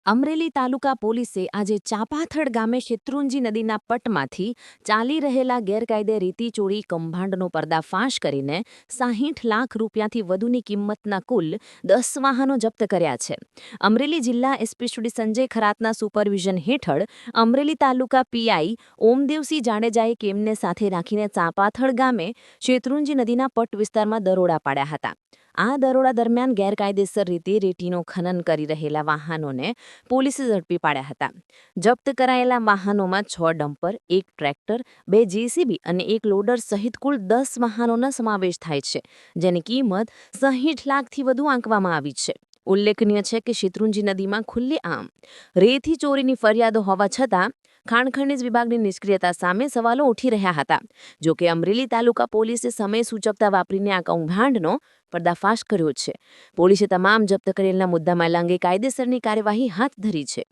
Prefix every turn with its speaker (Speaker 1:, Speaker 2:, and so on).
Speaker 1: અમરેલી તાલુકા પોલીસે આજે ચાપાથડ ગામે શેત્રુંજી નદીના પટમાંથી ચાલી રહેલા ગેરકાયદે રેતી ચોરી કૌભાંડનો પર્દાફાશ કરીને 60 લાખ રૂપિયાથી વધુની કિંમતના કુલ 10 વાહનો જપ્ત કર્યા છે. અમરેલી જિલ્લા એસપી શ્રી સંજય ખરાતના સુપરવિઝન હેઠળ અમરેલી તાલુકા પીઆઈ ઓમદેવસિંહ જાડેજાએ કેમને સાથે રાખીને ચાપાથડ ગામે શેત્રુંજી નદીના પટ વિસ્તારમાં દરોડા પાડ્યા હતા. આ દરોડા દરમિયાન ગેરકાયદેસર રીતે રેતીનું ખનન કરી રહેલા વાહનોને પોલીસે ઝડપી પાડ્યા હતા. જપ્ત કરાયેલા વાહનોમાં 6 ડમ્પર, 1 ટ્રેક્ટર, 2 જેસીબી અને 1 લોડર સહિત કુલ 10 વાહનોનો સમાવેશ થાય છે, જેની કિંમત 60 લાખથી વધુ આંકવામાં આવી છે. ઉલ્લેખનીય છે કે શેત્રુંજી નદીમાં ખુલ્લેઆમ રેતી ચોરીની ફરિયાદો હોવા છતાં ખાણ ખનિજ વિભાગની નિષ્ક્રિયતા સામે સવાલો ઉઠી રહ્યા હતા. જોકે અમરેલી તાલુકા પોલીસે સમય સૂચકતા વાપરીને આ કૌભાંડનો પર્દાફાશ કર્યો છે. પોલીસે તમામ જપ્ત કરેલા મુદ્દામાલ અંગે કાયદેસરની કાર્યવાહી હાથ ધરી છે.